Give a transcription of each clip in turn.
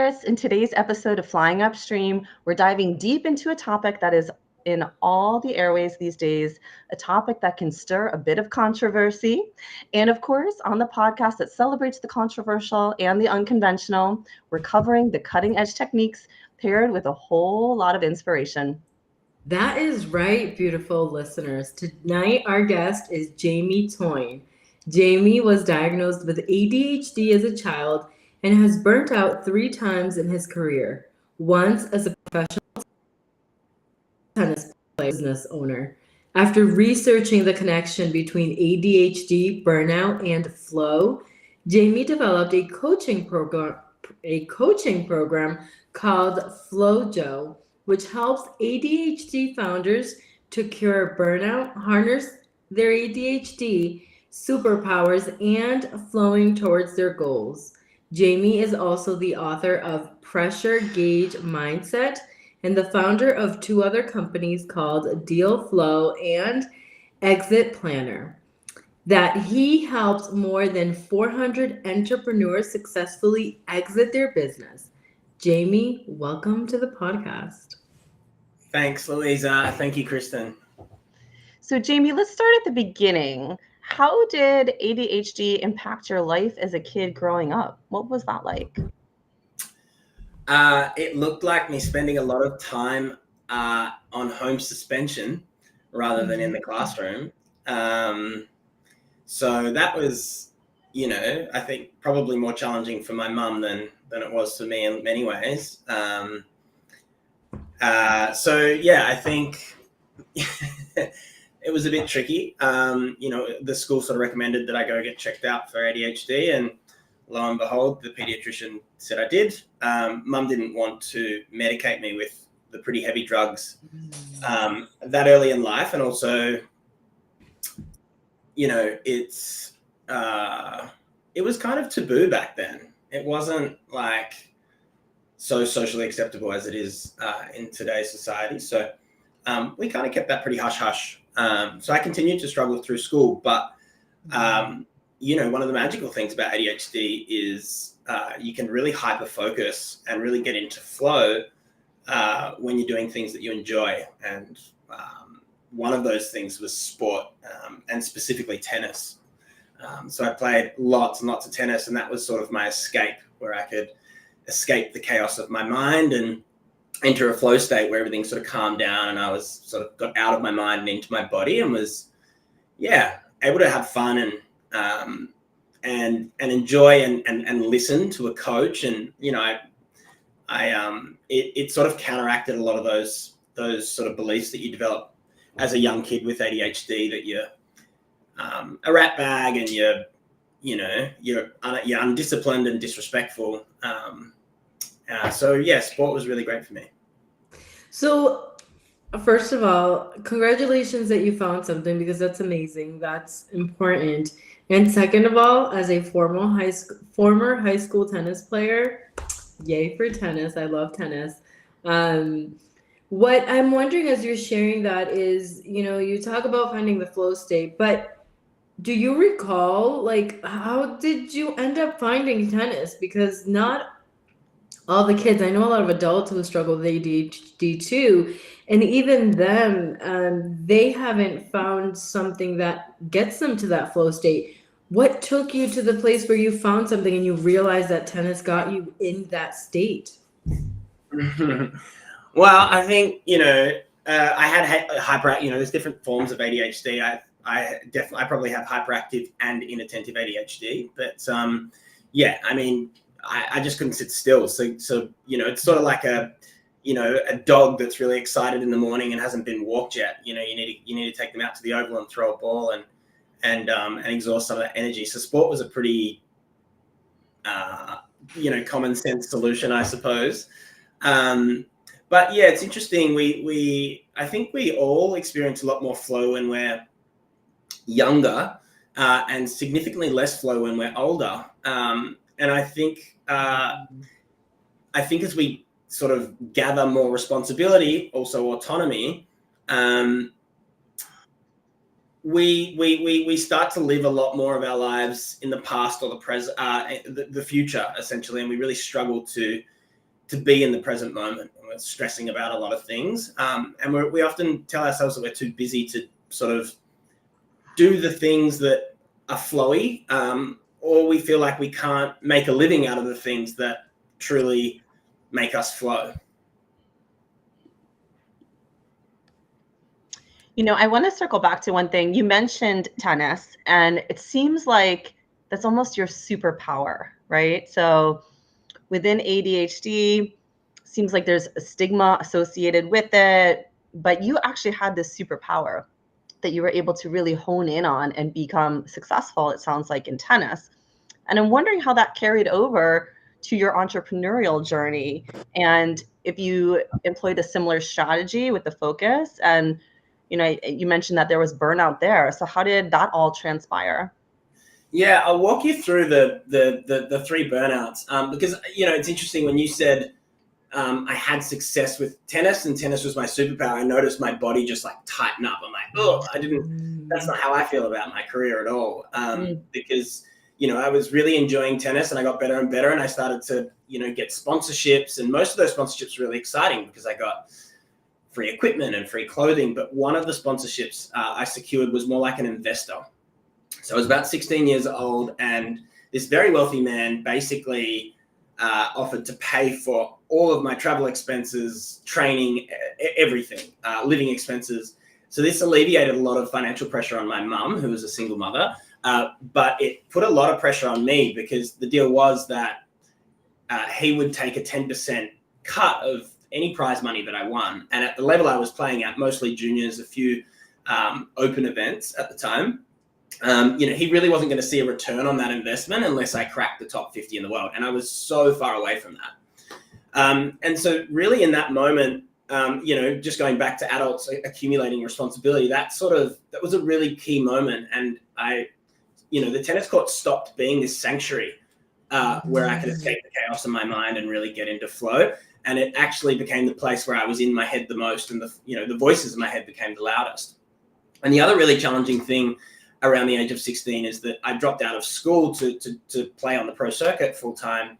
Chris. In today's episode of Flying Upstream, we're diving deep into a topic that is in all the airways these days, a topic that can stir a bit of controversy. And of course, on the podcast that celebrates the controversial and the unconventional, we're covering the cutting edge techniques paired with a whole lot of inspiration. That is right, beautiful listeners. Tonight, our guest is Jamie Toyne. Jamie was diagnosed with ADHD as a child and has burnt out 3 times in his career. Once as a professional tennis player, business owner. After researching the connection between ADHD, burnout, and flow, Jamie developed a coaching program called FlowJo, which helps ADHD founders to cure burnout, harness their ADHD superpowers, and flowing towards their goals. Jamie is also the author of Pressure Gauge Mindset and the founder of 2 other companies called Deal Flow and Exit Planner that he helps more than 400 entrepreneurs successfully exit their business. Jamie, welcome to the podcast. Thanks, Louisa. Thank you, Kristen. So, Jamie, let's start at the beginning. How did ADHD impact your life as a kid growing up? What was that like? It looked like me spending a lot of time on home suspension rather than in the classroom. So that was, I think probably more challenging for my mum than it was for me in many ways. I think it was a bit tricky. The school sort of recommended that I go get checked out for ADHD, and lo and behold, the pediatrician said I did. Mum didn't want to medicate me with the pretty heavy drugs that early in life, and also, it was kind of taboo back then. It wasn't like so socially acceptable as it is in today's society. So we kind of kept that pretty hush hush. So I continued to struggle through school, but one of the magical things about ADHD is you can really hyper focus and really get into flow when you're doing things that you enjoy. And one of those things was sport, and specifically tennis. So I played lots and lots of tennis, and that was sort of my escape, where I could escape the chaos of my mind and enter a flow state where everything sort of calmed down, and I was sort of got out of my mind and into my body, and was able to have fun and enjoy and listen to a coach. And it sort of counteracted a lot of those sort of beliefs that you develop as a young kid with ADHD, that you're a rat bag and you're undisciplined and disrespectful. Sport was really great for me. So, first of all, congratulations that you found something, because that's amazing. That's important. And second of all, as a former high school tennis player, yay for tennis. I love tennis. What I'm wondering as you're sharing that is, you talk about finding the flow state, but do you recall, like, how did you end up finding tennis? Because not all the kids, I know a lot of adults who struggle with ADHD too, and even them, they haven't found something that gets them to that flow state. What took you to the place where you found something and you realized that tennis got you in that state? Well, I think, I had hyper, there's different forms of ADHD. I probably have hyperactive and inattentive ADHD, but I just couldn't sit still. So it's sort of like a dog that's really excited in the morning and hasn't been walked yet. You need to take them out to the oval and throw a ball and exhaust some of that energy. So sport was a pretty common sense solution, I suppose. But yeah, it's interesting. I think we all experience a lot more flow when we're younger, and significantly less flow when we're older. And I think as we sort of gather more responsibility, also autonomy, we start to live a lot more of our lives in the past or the present, the future, essentially, and we really struggle to to be in the present moment. And we're stressing about a lot of things. And we often tell ourselves that we're too busy to sort of do the things that are flowy, or we feel like we can't make a living out of the things that truly make us flow. I want to circle back to one thing. You mentioned tennis, and it seems like that's almost your superpower, right? So within ADHD, seems like there's a stigma associated with it, but you actually had this superpower that you were able to really hone in on and become successful, it sounds like, in tennis. And I'm wondering how that carried over to your entrepreneurial journey, and if you employed a similar strategy with the focus. And you mentioned that there was burnout there. So how did that all transpire? Yeah, I'll walk you through the three burnouts, because it's interesting when you said I had success with tennis and tennis was my superpower. I noticed my body just like tighten up. I'm like, oh, that's not how I feel about my career at all, because I was really enjoying tennis and I got better and better, and I started to get sponsorships, and most of those sponsorships were really exciting because I got free equipment and free clothing. But one of the sponsorships I secured was more like an investor. So I was about 16 years old, and this very wealthy man basically offered to pay for all of my travel expenses, training, everything, living expenses. So this alleviated a lot of financial pressure on my mum, who was a single mother, but it put a lot of pressure on me because the deal was that he would take a 10% cut of any prize money that I won. And at the level I was playing at, mostly juniors, a few open events at the time, he really wasn't going to see a return on that investment unless I cracked the top 50 in the world. And I was so far away from that. And so really in that moment, just going back to adults accumulating responsibility, that was a really key moment. And the tennis court stopped being this sanctuary where I could escape the chaos in my mind and really get into flow. And it actually became the place where I was in my head the most, and the voices in my head became the loudest. And the other really challenging thing around the age of 16 is that I dropped out of school to play on the pro circuit full time.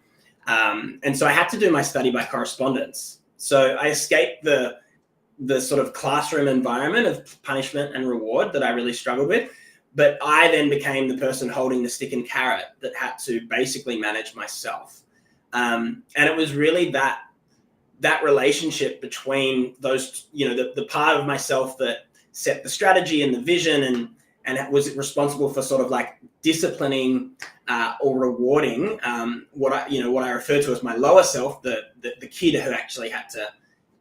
And so I had to do my study by correspondence. So I escaped the sort of classroom environment of punishment and reward that I really struggled with. But I then became the person holding the stick and carrot that had to basically manage myself. And it was really that relationship between those, the part of myself that set the strategy and the vision and was responsible for sort of like disciplining or rewarding what I refer to as my lower self, the kid who actually had to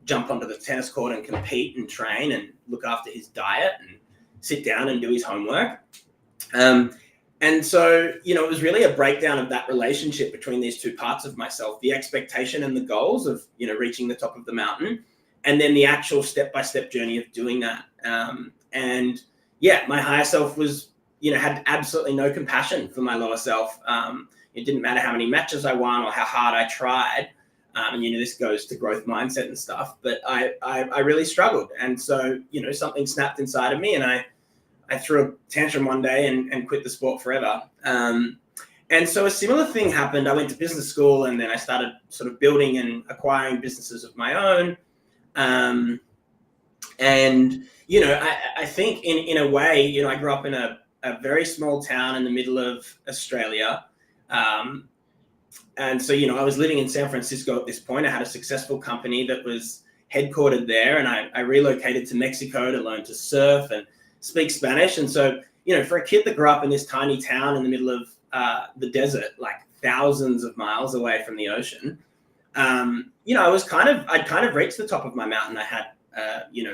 jump onto the tennis court and compete and train and look after his diet and sit down and do his homework. And so, it was really a breakdown of that relationship between these two parts of myself, the expectation and the goals of, reaching the top of the mountain, and then the actual step-by-step journey of doing that. And yeah, my higher self was, had absolutely no compassion for my lower self. It didn't matter how many matches I won or how hard I tried. And, this goes to growth mindset and stuff, but I really struggled. And so, something snapped inside of me, and I threw a tantrum one day and quit the sport forever. And so a similar thing happened. I went to business school, and then I started sort of building and acquiring businesses of my own. And, I think in a way, I grew up in a very small town in the middle of Australia. And so, I was living in San Francisco at this point. I had a successful company that was headquartered there, and I relocated to Mexico to learn to surf and speak Spanish. And so, for a kid that grew up in this tiny town in the middle of the desert, like thousands of miles away from the ocean, I'd kind of reached the top of my mountain. I had,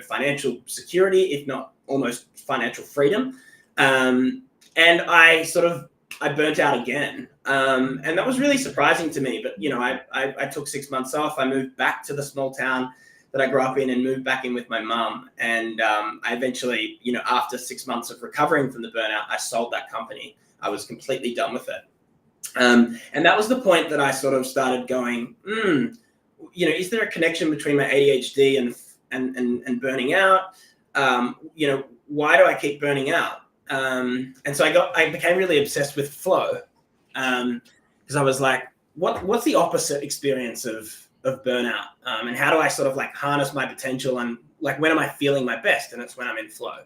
financial security, if not almost financial freedom. And I burnt out again. And that was really surprising to me. But, I took 6 months off. I moved back to the small town that I grew up in and moved back in with my mum. And I eventually, after 6 months of recovering from the burnout, I sold that company. I was completely done with it. And that was the point that I sort of started going, is there a connection between my ADHD and burning out? Why do I keep burning out? And so I became really obsessed with flow, because I was like, what's the opposite experience of of burnout, and how do I sort of like harness my potential, and like when am I feeling my best? And it's when I'm in flow.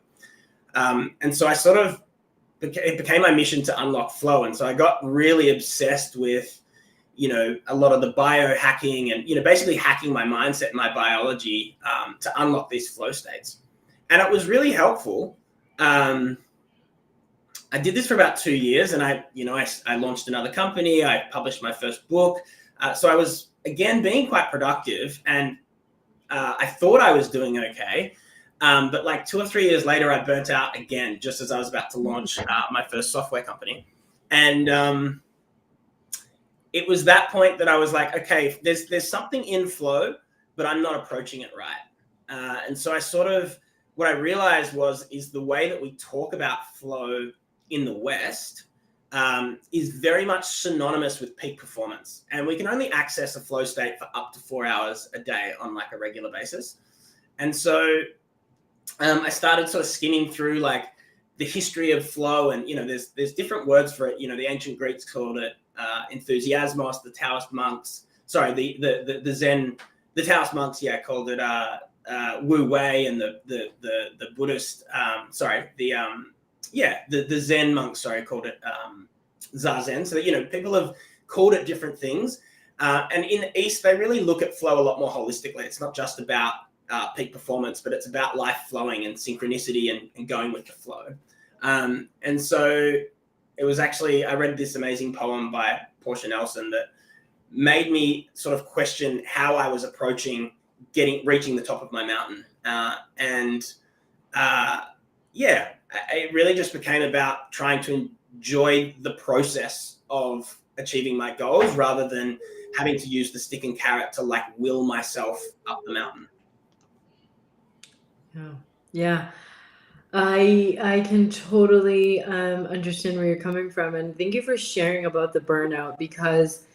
And so I sort of it became my mission to unlock flow, and so I got really obsessed with a lot of the biohacking and basically hacking my mindset and my biology to unlock these flow states, and it was really helpful. I did this for about 2 years, and I launched another company. I published my first book. So I was, again, being quite productive, and I thought I was doing okay. But like 2 or 3 years later, I burnt out again, just as I was about to launch my first software company. And it was that point that I was like, okay, there's something in flow, but I'm not approaching it right. And so what I realized is the way that we talk about flow in the West is very much synonymous with peak performance. And we can only access a flow state for up to 4 hours a day on like a regular basis. And so I started sort of skimming through like the history of flow, and there's different words for it. The ancient Greeks called it enthusiasmos. The Taoist monks, the Zen, the Taoist monks, called it Wu Wei, and the Buddhist, the Zen monks, called it Zazen. So people have called it different things, and in the East they really look at flow a lot more holistically. It's not just about peak performance, but it's about life flowing and synchronicity and going with the flow. And so it was actually, I read this amazing poem by Portia Nelson that made me sort of question how I was approaching reaching the top of my mountain. It really just became about trying to enjoy the process of achieving my goals rather than having to use the stick and carrot to like will myself up the mountain. Yeah. I can totally understand where you're coming from, and thank you for sharing about the burnout, because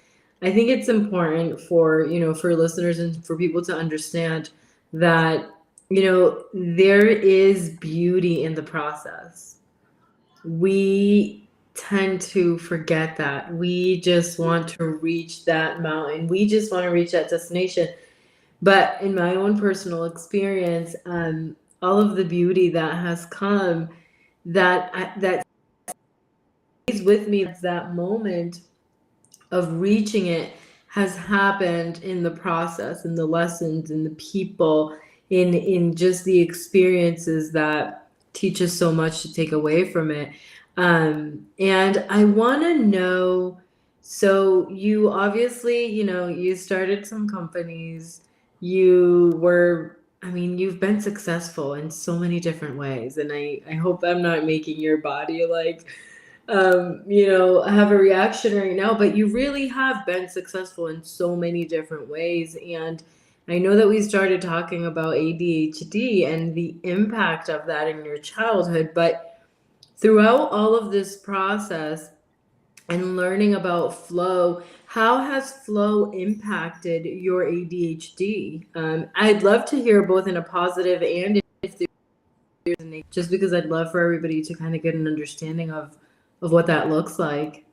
I think it's important for listeners and for people to understand that there is beauty in the process. We tend to forget that. We just want to reach that mountain. We just want to reach that destination. But in my own personal experience, all of the beauty that has come, that stays with me, that moment of reaching it has happened in the process, in the lessons, in the people, in just the experiences that teach us so much to take away from it. And I want to know, so you obviously, you started some companies, you've been successful in so many different ways. And I hope I'm not making your body like, have a reaction right now, but you really have been successful in so many different ways. And I know that we started talking about ADHD and the impact of that in your childhood, but throughout all of this process and learning about flow, how has flow impacted your ADHD? I'd love to hear both in a positive and just because I'd love for everybody to kind of get an understanding of what that looks like.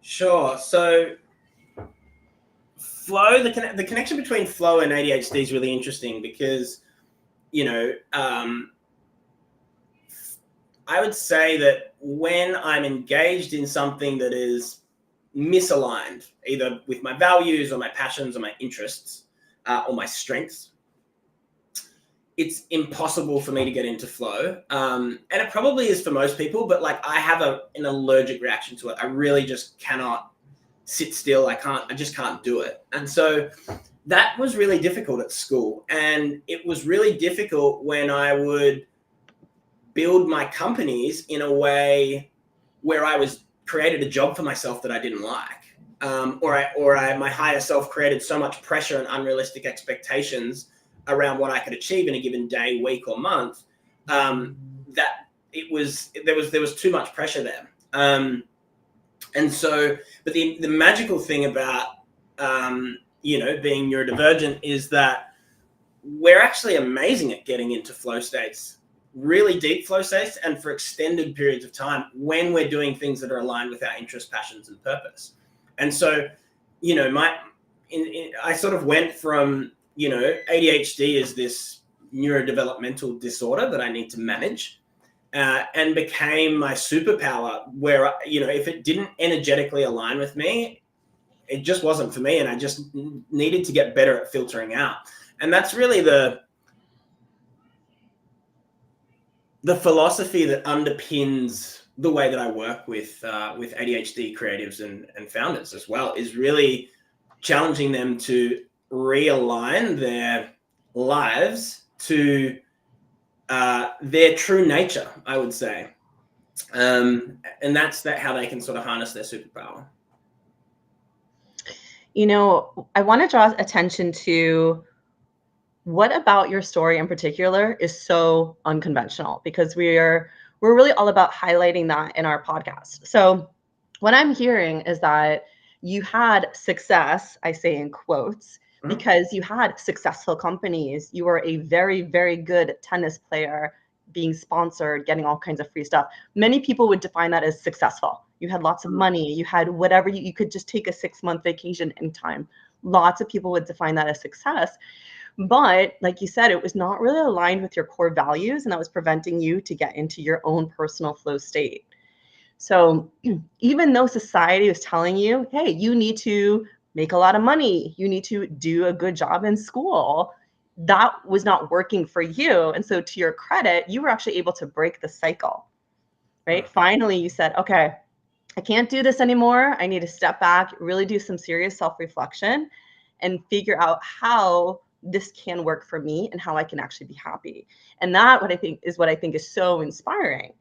Sure. So flow, the connection between flow and ADHD is really interesting because, I would say that when I'm engaged in something that is misaligned, either with my values or my passions or my interests or my strengths, it's impossible for me to get into flow. And it probably is for most people, but like I have an allergic reaction to it. I really just cannot sit still. I just can't do it. And so that was really difficult at school. And it was really difficult when I would build my companies in a way where I created a job for myself that I didn't like. My higher self created so much pressure and unrealistic expectations around what I could achieve in a given day, week, or month, that there was too much pressure there. And so, but the magical thing about being neurodivergent is that we're actually amazing at getting into flow states, really deep flow states, and for extended periods of time when we're doing things that are aligned with our interests, passions, and purpose. And so, I sort of went from, ADHD is this neurodevelopmental disorder that I need to manage, and became my superpower, where, if it didn't energetically align with me, it just wasn't for me. And I just needed to get better at filtering out. And that's really the philosophy that underpins the way that I work with ADHD creatives and founders as well, is really challenging them to realign their lives to their true nature, I would say. And that's how they can sort of harness their superpower. I want to draw attention to what about your story in particular is so unconventional, because we're really all about highlighting that in our podcast. So what I'm hearing is that you had success, I say in quotes, because you had successful companies. You were a very, very good tennis player, being sponsored, getting all kinds of free stuff. Many people would define that as successful. You had lots of money. You had whatever, you could just take a 6-month vacation anytime. Lots of people would define that as success. But like you said, it was not really aligned with your core values, and that was preventing you to get into your own personal flow state. So even though society was telling you, hey, you need to make a lot of money, you need to do a good job in school, that was not working for you. And so to your credit, you were actually able to break the cycle, right? Finally, you said, okay, I can't do this anymore. I need to step back, really do some serious self-reflection and figure out how this can work for me and how I can actually be happy. And that what I think is so inspiring.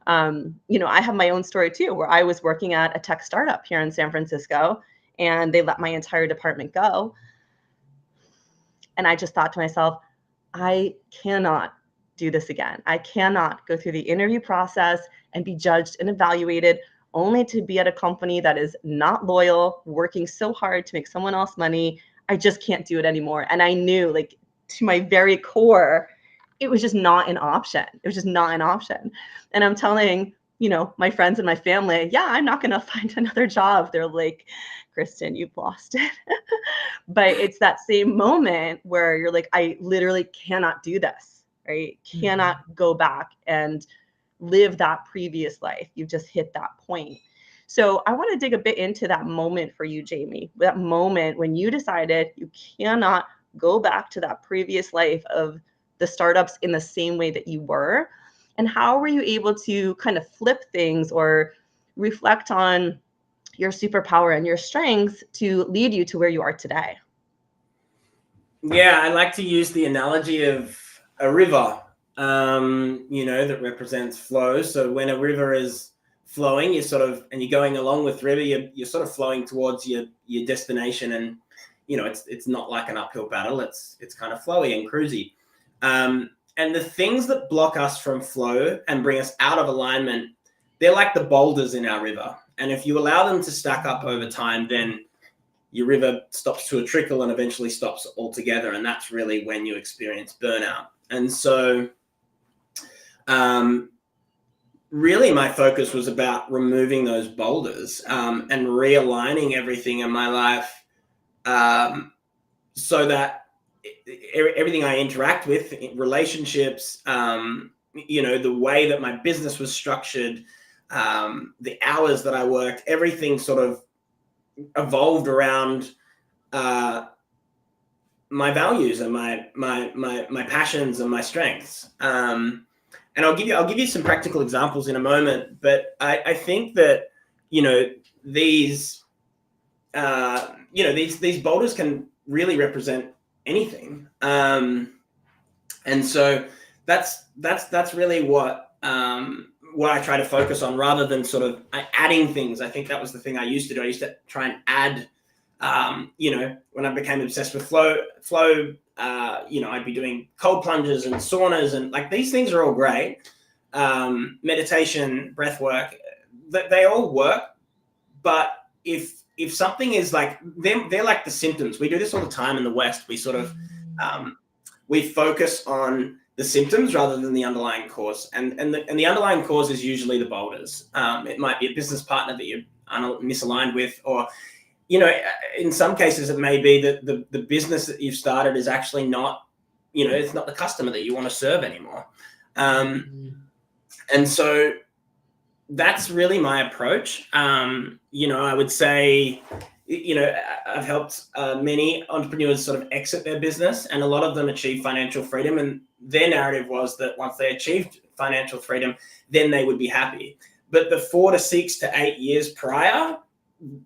I have my own story too, where I was working at a tech startup here in San Francisco, and they let my entire department go. And I just thought to myself, I cannot do this again. I cannot go through the interview process and be judged and evaluated only to be at a company that is not loyal, working so hard to make someone else money. I just can't do it anymore. And I knew, like, to my very core, it was just not an option. It was just not an option. And I'm telling, my friends and my family, yeah, I'm not going to find another job. They're like, Kristen, you've lost it. But it's that same moment where you're like, I literally cannot do this, right? Cannot go back and live that previous life. You've just hit that point. So I want to dig a bit into that moment for you, Jamie, that moment when you decided you cannot go back to that previous life of the startups in the same way that you were. And how were you able to kind of flip things or reflect on your superpower and your strengths to lead you to where you are today? Yeah, I like to use the analogy of a river, that represents flow. So when a river is flowing, and you're going along with river, you're sort of flowing towards your destination, and it's not like an uphill battle. It's kind of flowy and cruisy. And the things that block us from flow and bring us out of alignment, they're like the boulders in our river. And if you allow them to stack up over time, then your river stops to a trickle and eventually stops altogether. And that's really when you experience burnout. And so really my focus was about removing those boulders and realigning everything in my life so that everything I interact with, relationships, the way that my business was structured, the hours that I worked, everything sort of evolved around my values and my passions and my strengths. And I'll give you some practical examples in a moment. But I think that these boulders can really represent anything. And so that's really what I try to focus on, rather than sort of adding things. I think that was the thing I used to do. I used to try and add, when I became obsessed with flow, I'd be doing cold plunges and saunas, and like these things are all great. Meditation, breath work, they all work. But if something is like they're like the symptoms. We do this all the time in the West. We sort of we focus on the symptoms rather than the underlying cause, and the underlying cause is usually the boulders. It might be a business partner that you're misaligned with, or in some cases it may be that the business that you've started is actually not, it's not the customer that you want to serve anymore. And so that's really my approach. I would say, I've helped many entrepreneurs sort of exit their business, and a lot of them achieve financial freedom. And their narrative was that once they achieved financial freedom, then they would be happy. But the 4 to 6 to 8 years prior,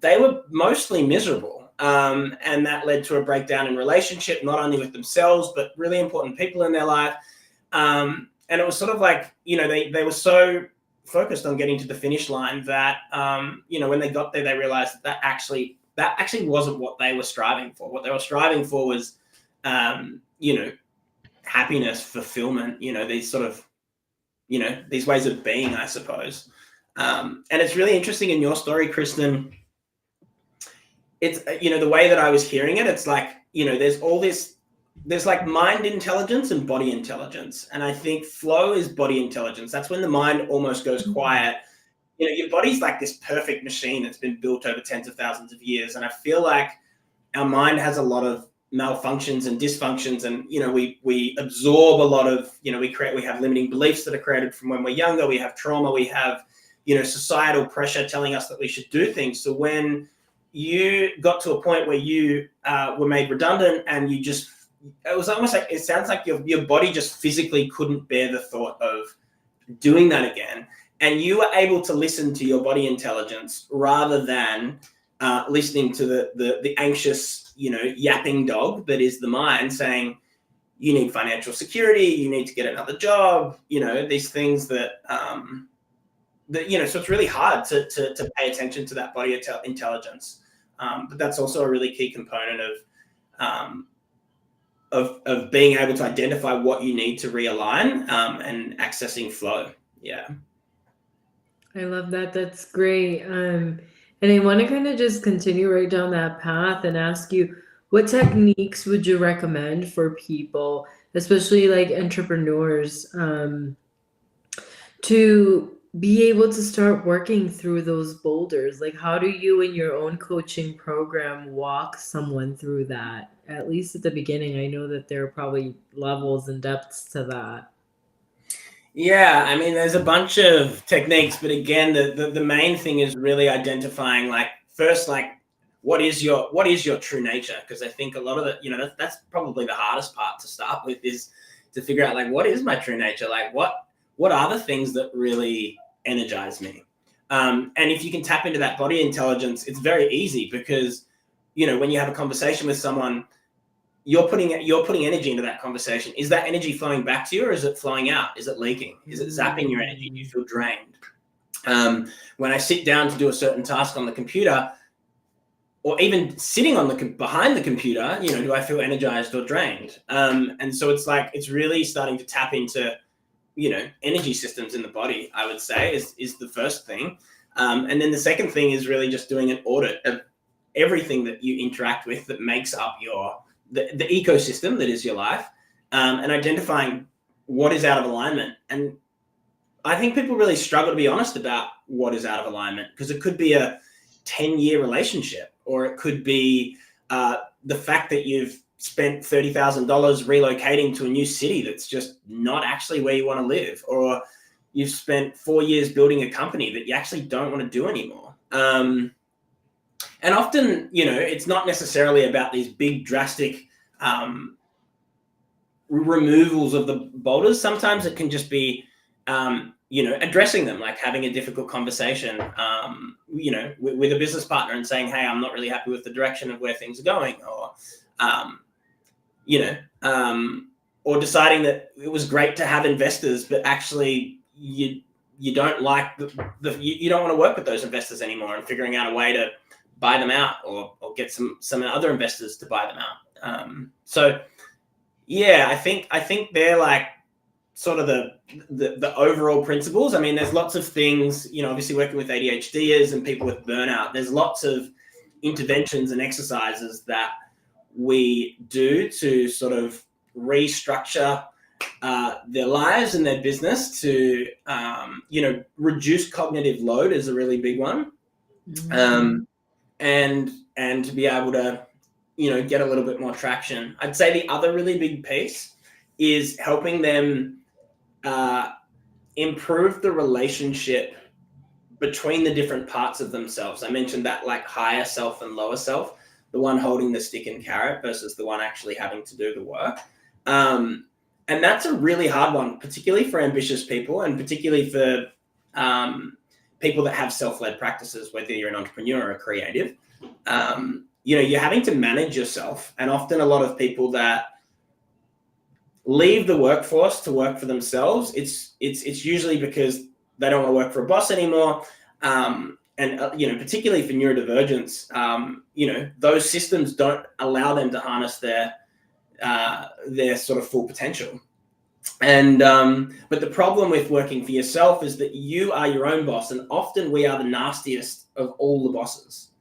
they were mostly miserable. And that led to a breakdown in relationship, not only with themselves, but really important people in their life. And it was sort of like, they were so focused on getting to the finish line that, when they got there, they realized that actually wasn't what they were striving for. What they were striving for was, happiness, fulfillment, these sort of, these ways of being, I suppose. And it's really interesting in your story, Kristen. It's, the way that I was hearing it, it's like, there's like mind intelligence and body intelligence. And I think flow is body intelligence. That's when the mind almost goes quiet. Your body's like this perfect machine that's been built over tens of thousands of years. And I feel like our mind has a lot of malfunctions and dysfunctions. And, we absorb a lot of, we have limiting beliefs that are created from when we're younger. We have trauma. We have, societal pressure telling us that we should do things. So when you got to a point where you were made redundant and it was almost like, it sounds like your body just physically couldn't bear the thought of doing that again. And you were able to listen to your body intelligence rather than listening to the anxious, yapping dog that is the mind saying, you need financial security, you need to get another job, these things that, so it's really hard to pay attention to that body intelligence. But that's also a really key component of being able to identify what you need to realign and accessing flow. Yeah. I love that. That's great. And I want to kind of just continue right down that path and ask you, what techniques would you recommend for people, especially like entrepreneurs, to be able to start working through those boulders? Like, how do you in your own coaching program walk someone through that? At least at the beginning, I know that there are probably levels and depths to that. Yeah, I mean, there's a bunch of techniques, but again, the main thing is really identifying, like, first, like, what is your true nature? Because I think a lot of the, that's probably the hardest part to start with, is to figure out, like, what is my true nature? Like, what are the things that really energize me? And if you can tap into that body intelligence, it's very easy because, when you have a conversation with someone, you're putting energy into that conversation. Is that energy flowing back to you, or is it flowing out? Is it leaking? Is it zapping your energy? Do you feel drained? When I sit down to do a certain task on the computer, or even sitting behind the computer, do I feel energized or drained? And so it's like, it's really starting to tap into, energy systems in the body, I would say, is the first thing. And then the second thing is really just doing an audit of everything that you interact with that makes up the ecosystem that is your life, and identifying what is out of alignment. And I think people really struggle to be honest about what is out of alignment, because it could be a 10-year relationship, or it could be the fact that you've spent $30,000 relocating to a new city that's just not actually where you want to live, or you've spent 4 years building a company that you actually don't want to do anymore. And often, it's not necessarily about these big, drastic removals of the boulders. Sometimes it can just be, addressing them, like having a difficult conversation, with a business partner and saying, hey, I'm not really happy with the direction of where things are going, or deciding that it was great to have investors, but actually you don't like you don't want to work with those investors anymore, and figuring out a way to buy them out, or get some other investors to buy them out. So yeah, I think they're like sort of the overall principles. I mean, there's lots of things, obviously working with ADHDers and people with burnout, there's lots of interventions and exercises that we do to sort of restructure their lives and their business to, reduce cognitive load is a really big one. and to be able to, get a little bit more traction. I'd say the other really big piece is helping them improve the relationship between the different parts of themselves. I mentioned that like higher self and lower self, the one holding the stick and carrot versus the one actually having to do the work. And that's a really hard one, particularly for ambitious people and particularly for people that have self-led practices, whether you're an entrepreneur or a creative. You're having to manage yourself. And often a lot of people that leave the workforce to work for themselves, it's usually because they don't want to work for a boss anymore. And particularly for neurodivergence, those systems don't allow them to harness their sort of full potential. And but the problem with working for yourself is that you are your own boss, and often we are the nastiest of all the bosses.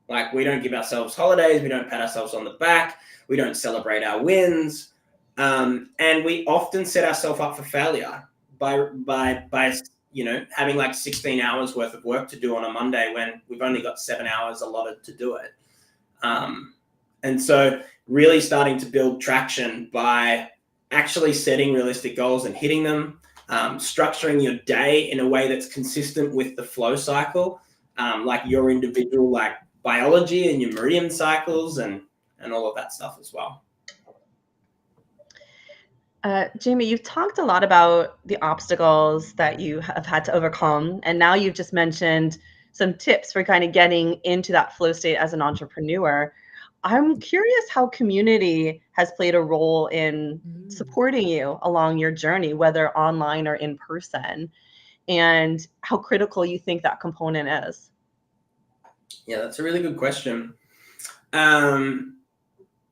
Like, we don't give ourselves holidays, we don't pat ourselves on the back, we don't celebrate our wins, and we often set ourselves up for failure by having like 16 hours worth of work to do on a Monday when we've only got 7 hours allotted to do it. And so really starting to build traction by actually setting realistic goals and hitting them, structuring your day in a way that's consistent with the flow cycle, like your individual like biology and your meridian cycles and all of that stuff as well. Jamie, you've talked a lot about the obstacles that you have had to overcome, and now you've just mentioned some tips for kind of getting into that flow state as an entrepreneur. I'm curious how community has played a role in supporting you along your journey, whether online or in person, and how critical you think that component is. Yeah, that's a really good question.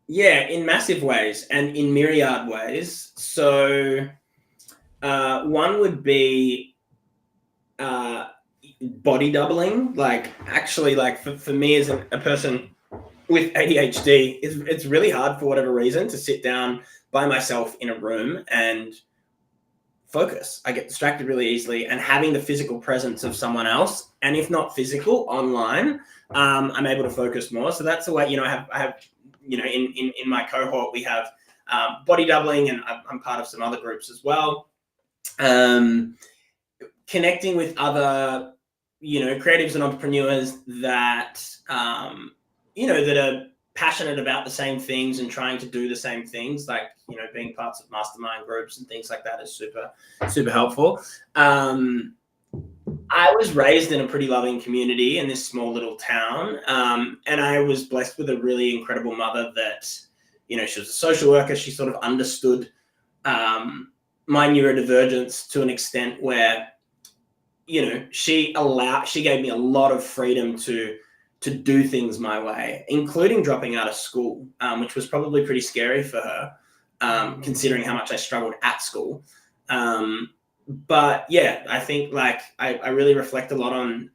Yeah, in massive ways and in myriad ways. So one would be body doubling. Like, actually, like for me as a person with ADHD, it's really hard for whatever reason to sit down by myself in a room and focus. I get distracted really easily, and having the physical presence of someone else, and if not physical, online, I'm able to focus more. So that's the way, I have in my cohort, we have body doubling, and I'm part of some other groups as well. Connecting with other, creatives and entrepreneurs that, that are passionate about the same things and trying to do the same things, like, being parts of mastermind groups and things like that is super, super helpful. I was raised in a pretty loving community in this small little town. And I was blessed with a really incredible mother that, she was a social worker. She sort of understood my neurodivergence to an extent where, she gave me a lot of freedom to do things my way, including dropping out of school, which was probably pretty scary for her, considering how much I struggled at school. But yeah, I think like I really reflect a lot on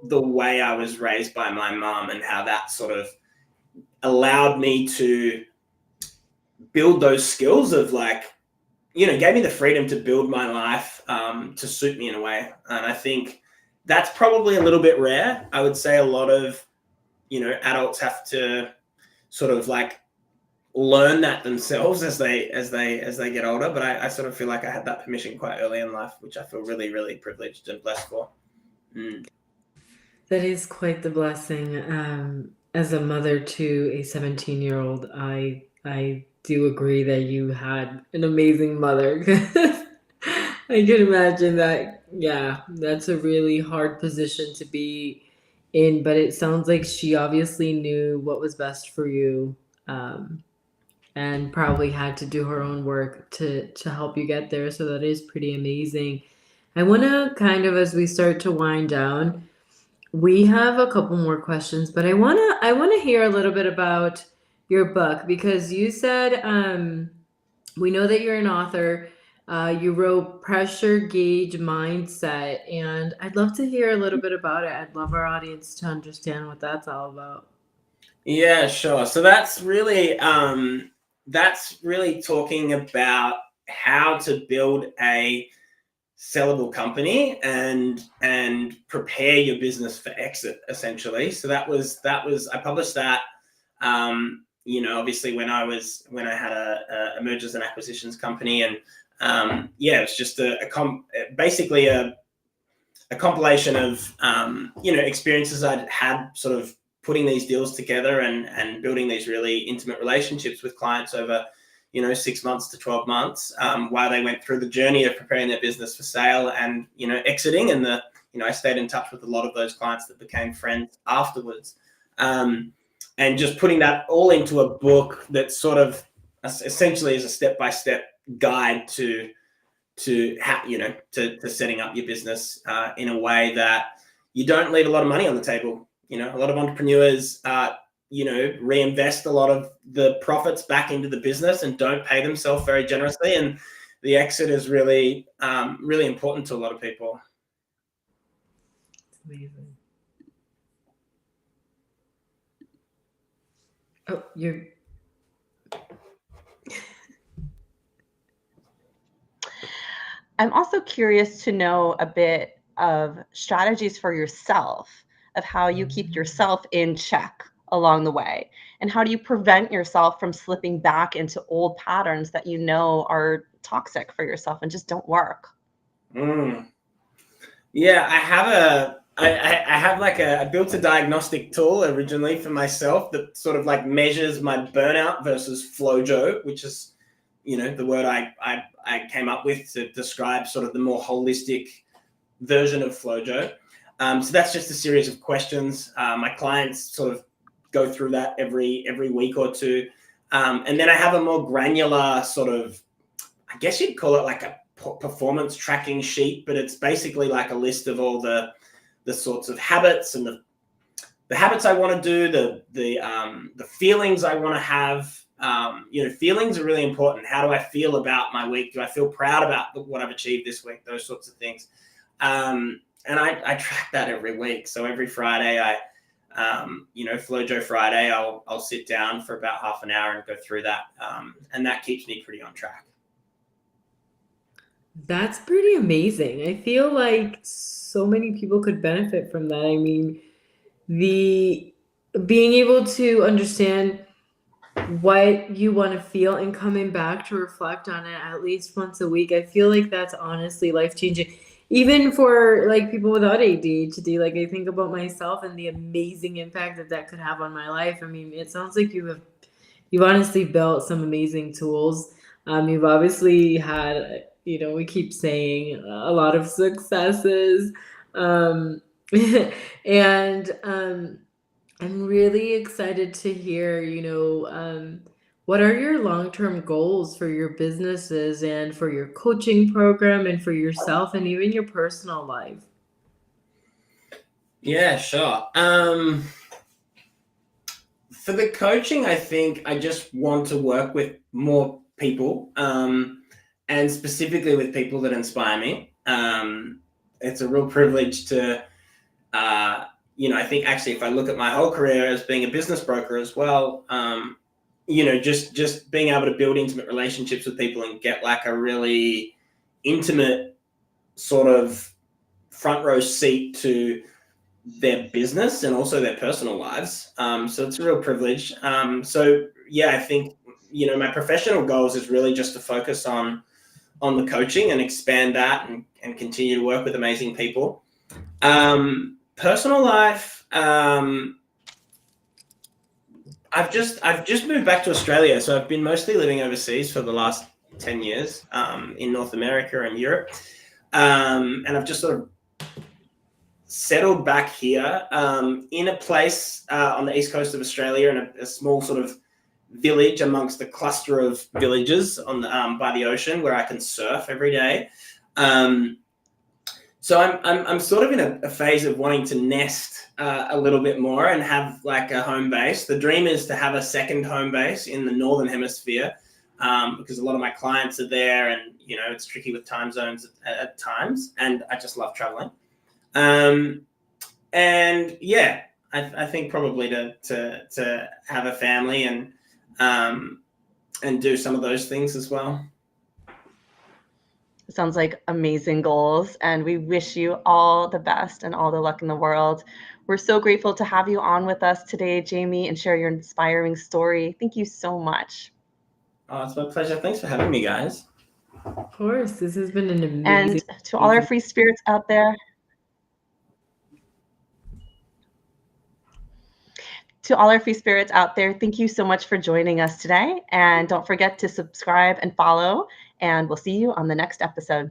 the way I was raised by my mom and how that sort of allowed me to build those skills of like, gave me the freedom to build my life to suit me in a way. And I think that's probably a little bit rare. I would say a lot of, adults have to sort of like learn that themselves as they get older. But I sort of feel like I had that permission quite early in life, which I feel really, really privileged and blessed for. That is quite the blessing. As a mother to a 17-year-old, I do agree that you had an amazing mother. I can imagine that. Yeah, that's a really hard position to be in, but it sounds like she obviously knew what was best for you, and probably had to do her own work to help you get there. So that is pretty amazing. I want to kind of, as we start to wind down, we have a couple more questions, but I want to hear a little bit about your book, because you said, we know that you're an author. You wrote Pressure Gauge Mindset, and I'd love to hear a little bit about it. I'd love our audience to understand what that's all about. Yeah, sure. So that's really talking about how to build a sellable company and prepare your business for exit, essentially. So that was I published that. Obviously when I had a mergers and acquisitions company, and it was just basically a compilation of experiences I'd had sort of putting these deals together and building these really intimate relationships with clients over 6 months to 12 months while they went through the journey of preparing their business for sale and exiting. And I stayed in touch with a lot of those clients that became friends afterwards. And just putting that all into a book that sort of essentially is a step-by-step guide to setting up your business in a way that you don't leave a lot of money on the table. A lot of entrepreneurs, reinvest a lot of the profits back into the business and don't pay themselves very generously. And the exit is really, really important to a lot of people. It's amazing. Oh, you're. I'm also curious to know a bit of strategies for yourself, of how you keep yourself in check along the way, and how do you prevent yourself from slipping back into old patterns that are toxic for yourself and just don't work. Yeah, I built a diagnostic tool originally for myself that sort of like measures my burnout versus FlowJo, which is the word I came up with to describe sort of the more holistic version of FlowJo. So that's just a series of questions. My clients sort of go through that every week or two. And then I have a more granular sort of, I guess you'd call it like a performance tracking sheet, but it's basically like a list of all the sorts of habits and the habits I want to do, the feelings I want to have. Feelings are really important. How do I feel about my week? Do I feel proud about what I've achieved this week? Those sorts of things. And I track that every week. So every Friday, FlowJo Friday, I'll sit down for about half an hour and go through that. And that keeps me pretty on track. That's pretty amazing. I feel like so many people could benefit from that. I mean, the being able to understand what you want to feel and coming back to reflect on it at least once a week. I feel like that's honestly life-changing. Even for like people without ADHD, like I think about myself and the amazing impact that could have on my life. I mean, it sounds like you've honestly built some amazing tools. You've obviously had, we keep saying a lot of successes. And I'm really excited to hear, what are your long-term goals for your businesses and for your coaching program and for yourself and even your personal life? Yeah, sure. For the coaching, I think I just want to work with more people, and specifically with people that inspire me. It's a real privilege to, I think actually if I look at my whole career as being a business broker as well, just being able to build intimate relationships with people and get like a really intimate sort of front row seat to their business and also their personal lives. So it's a real privilege. I think, my professional goals is really just to focus on the coaching and expand that and continue to work with amazing people. Personal life, I've just moved back to Australia. So I've been mostly living overseas for the last 10 years, in North America and Europe. And I've just sort of settled back here in a place on the east coast of Australia, in a small sort of village amongst a cluster of villages on the by the ocean where I can surf every day. So I'm sort of in a phase of wanting to nest a little bit more and have like a home base. The dream is to have a second home base in the Northern Hemisphere, because a lot of my clients are there, and it's tricky with time zones at times, and I just love traveling. And yeah, I think probably to have a family and do some of those things as well. Sounds like amazing goals, and we wish you all the best and all the luck in the world. We're so grateful to have you on with us today, Jamie, and share your inspiring story. Thank you so much. Oh, it's my pleasure. Thanks for having me, guys. Of course, this has been an amazing. And to all our free spirits out there, thank you so much for joining us today. And don't forget to subscribe and follow, and we'll see you on the next episode.